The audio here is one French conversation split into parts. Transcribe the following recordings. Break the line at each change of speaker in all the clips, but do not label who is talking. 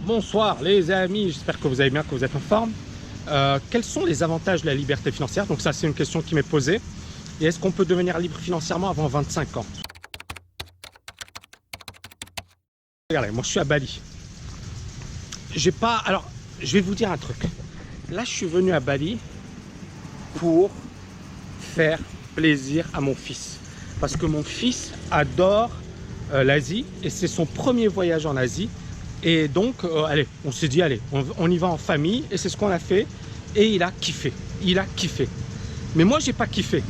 Bonsoir les amis, j'espère que vous allez bien, que vous êtes en forme. Quels sont les avantages de la liberté financière? Donc ça c'est une question qui m'est posée. Et est-ce qu'on peut devenir libre financièrement avant 25 ans? Regardez, moi je suis à Bali. J'ai pas... Alors, je vais vous dire un truc. Là je suis venu à Bali pour faire plaisir à mon fils. Parce que mon fils adore l'Asie et c'est son premier voyage en Asie. Et donc, allez, on s'est dit, allez, on y va en famille. Et c'est ce qu'on a fait. Et il a kiffé. Il a kiffé. Mais moi, j'ai pas kiffé.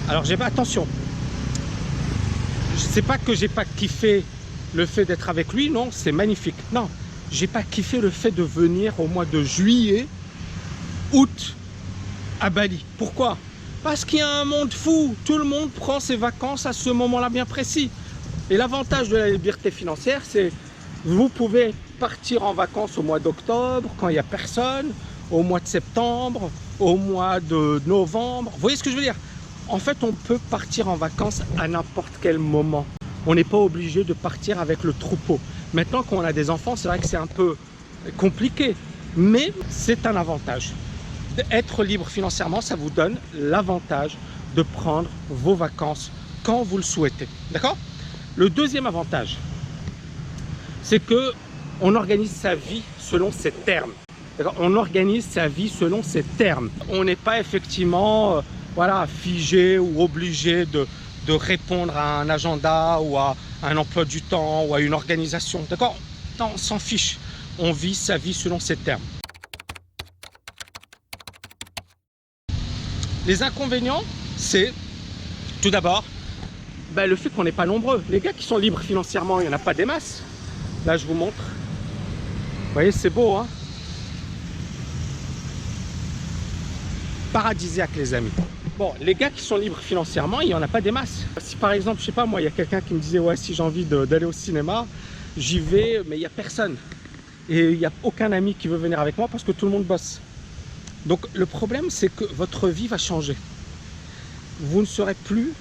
Alors, j'ai pas... Attention. C'est pas que j'ai pas kiffé le fait d'être avec lui. Non, c'est magnifique. Non, j'ai pas kiffé le fait de venir au mois de juillet, août, à Bali. Pourquoi? Parce qu'il y a un monde fou. Tout le monde prend ses vacances à ce moment-là bien précis. Et l'avantage de la liberté financière, c'est... Vous pouvez partir en vacances au mois d'octobre, quand il n'y a personne, au mois de septembre, au mois de novembre. Vous voyez ce que je veux dire? En fait, on peut partir en vacances à n'importe quel moment. On n'est pas obligé de partir avec le troupeau. Maintenant, quand on a des enfants, c'est vrai que c'est un peu compliqué, mais c'est un avantage. Être libre financièrement, ça vous donne l'avantage de prendre vos vacances quand vous le souhaitez. D'accord? Le deuxième avantage, c'est qu'on organise sa vie selon ses termes. On organise sa vie selon ses termes. On n'est pas effectivement voilà, figé ou obligé de répondre à un agenda ou à un emploi du temps ou à une organisation. D'accord? Non, on s'en fiche. On vit sa vie selon ses termes. Les inconvénients, c'est tout d'abord le fait qu'on n'est pas nombreux. Les gars qui sont libres financièrement, il n'y en a pas des masses. Là, je vous montre. Vous voyez, c'est beau, hein? Paradisiaque, les amis. Bon, les gars qui sont libres financièrement, il n'y en a pas des masses. Si par exemple, je sais pas, moi, il y a quelqu'un qui me disait, ouais, si j'ai envie d'aller au cinéma, j'y vais, mais il n'y a personne. Et il n'y a aucun ami qui veut venir avec moi parce que tout le monde bosse. Donc, le problème, c'est que votre vie va changer. Vous ne serez plus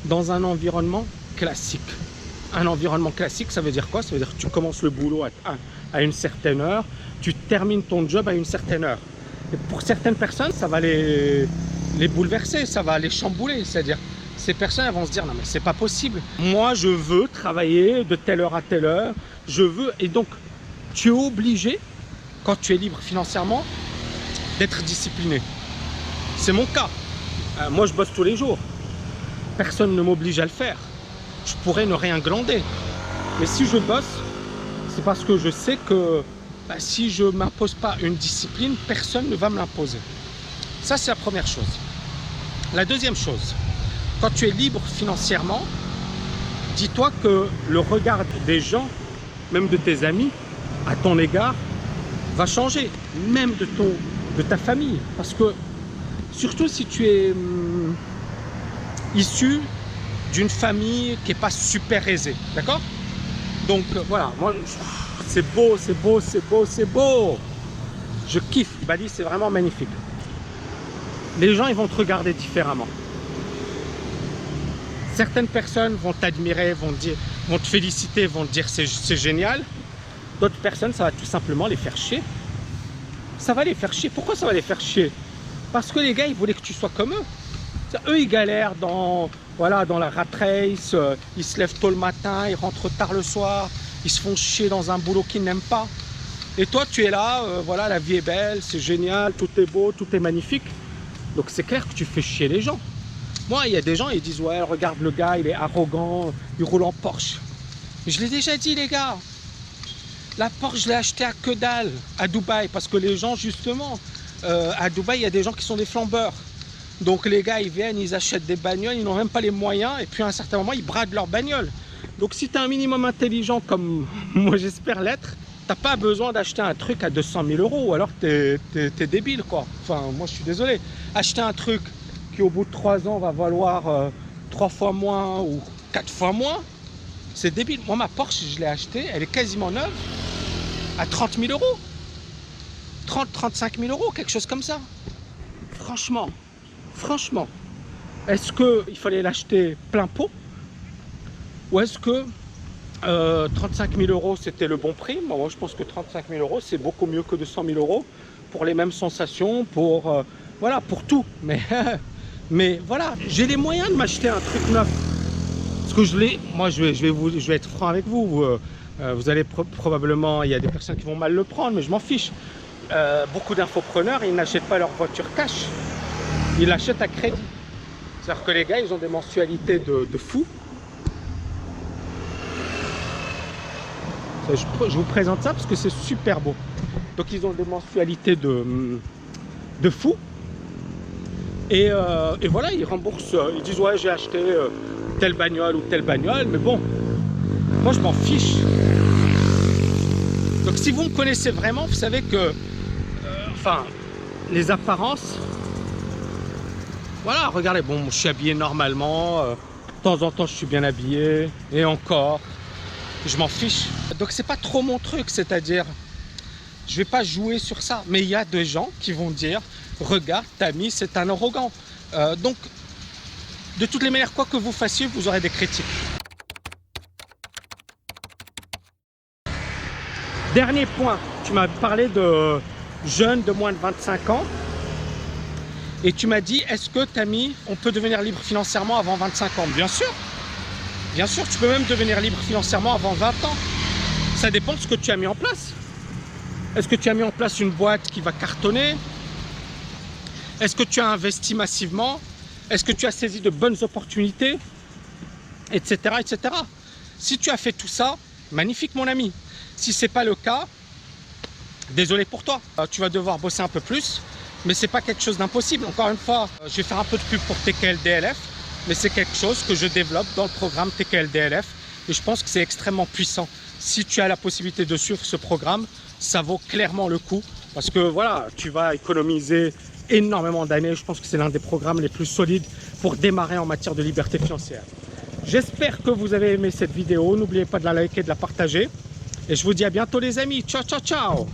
dans un environnement classique. Un environnement classique, ça veut dire quoi? Ça veut dire que tu commences le boulot à une certaine heure, tu termines ton job à une certaine heure. Et pour certaines personnes, ça va les bouleverser, ça va les chambouler. C'est-à-dire, ces personnes elles vont se dire, non mais c'est pas possible. Moi, je veux travailler de telle heure à telle heure, je veux... Et donc, tu es obligé, quand tu es libre financièrement, d'être discipliné. C'est mon cas. Moi, je bosse tous les jours. Personne ne m'oblige à le faire. Je pourrais ne rien glander. Mais si je bosse, c'est parce que je sais que si je ne m'impose pas une discipline, personne ne va me l'imposer. Ça, c'est la première chose. La deuxième chose, quand tu es libre financièrement, dis-toi que le regard des gens, même de tes amis, à ton égard, va changer. Même de ta famille. Parce que, surtout si tu es issu d'une famille qui n'est pas super aisée, d'accord? Donc voilà, moi c'est beau, c'est beau, c'est beau, c'est beau. Je kiffe, Bali c'est vraiment magnifique. Les gens ils vont te regarder différemment. Certaines personnes vont t'admirer, vont te féliciter, vont te dire c'est génial. D'autres personnes ça va tout simplement les faire chier. Ça va les faire chier. Pourquoi ça va les faire chier? Parce que les gars ils voulaient que tu sois comme eux. Eux, ils galèrent dans la rat race, ils se lèvent tôt le matin, ils rentrent tard le soir, ils se font chier dans un boulot qu'ils n'aiment pas. Et toi, tu es là, voilà, la vie est belle, c'est génial, tout est beau, tout est magnifique. Donc c'est clair que tu fais chier les gens. Moi, il y a des gens, ils disent, ouais, regarde le gars, il est arrogant, il roule en Porsche. Mais je l'ai déjà dit, les gars, la Porsche, je l'ai achetée à que dalle, à Dubaï, parce que les gens, justement, à Dubaï, il y a des gens qui sont des flambeurs. Donc les gars, ils viennent, ils achètent des bagnoles, ils n'ont même pas les moyens, et puis à un certain moment, ils bradent leur bagnole. Donc si tu es un minimum intelligent, comme moi j'espère l'être, t'as pas besoin d'acheter un truc à 200 000 €, ou alors t'es débile, quoi. Enfin, moi je suis désolé. Acheter un truc qui au bout de 3 ans va valoir 3 fois moins ou 4 fois moins, c'est débile. Moi ma Porsche, je l'ai achetée, elle est quasiment neuve, à 30 000 €. 30-35 000 €, quelque chose comme ça. Franchement, est-ce qu'il fallait l'acheter plein pot? Ou est-ce que 35 000 euros, c'était le bon prix. Moi, je pense que 35 000 euros, c'est beaucoup mieux que 200 000 euros pour les mêmes sensations, pour, voilà, pour tout. Mais, mais voilà, j'ai les moyens de m'acheter un truc neuf. Parce que moi, je vais être franc avec vous. Vous allez probablement, il y a des personnes qui vont mal le prendre, mais je m'en fiche. Beaucoup d'infopreneurs, ils n'achètent pas leur voiture cash. Ils l'achètent à crédit. C'est-à-dire que les gars, ils ont des mensualités de fou. Je vous présente ça parce que c'est super beau. Donc ils ont des mensualités de fou. Et voilà, ils remboursent. Ils disent ouais, j'ai acheté telle bagnole ou telle bagnole. Mais bon, moi je m'en fiche. Donc si vous me connaissez vraiment, vous savez que enfin, les apparences. Voilà, regardez, bon, je suis habillé normalement. De temps en temps, je suis bien habillé. Et encore. Je m'en fiche. Donc c'est pas trop mon truc, c'est-à-dire je vais pas jouer sur ça. Mais il y a des gens qui vont dire regarde, Tammy, c'est un arrogant. Donc de toutes les manières, quoi que vous fassiez, vous aurez des critiques. Dernier point, tu m'as parlé de jeunes de moins de 25 ans. Et tu m'as dit, est-ce que Tammy, on peut devenir libre financièrement avant 25 ans? Bien sûr. Bien sûr, tu peux même devenir libre financièrement avant 20 ans. Ça dépend de ce que tu as mis en place. Est-ce que tu as mis en place une boîte qui va cartonner? Est-ce que tu as investi massivement? Est-ce que tu as saisi de bonnes opportunités? Etc. etc. Si tu as fait tout ça, magnifique mon ami. Si ce n'est pas le cas, désolé pour toi. Tu vas devoir bosser un peu plus, mais ce n'est pas quelque chose d'impossible. Encore une fois, je vais faire un peu de pub pour TKL-DLF. Mais c'est quelque chose que je développe dans le programme TKL-DLF et je pense que c'est extrêmement puissant. Si tu as la possibilité de suivre ce programme, ça vaut clairement le coup parce que voilà, tu vas économiser énormément d'années. Je pense que c'est l'un des programmes les plus solides pour démarrer en matière de liberté financière. J'espère que vous avez aimé cette vidéo. N'oubliez pas de la liker et de la partager. Et je vous dis à bientôt les amis. Ciao, ciao, ciao!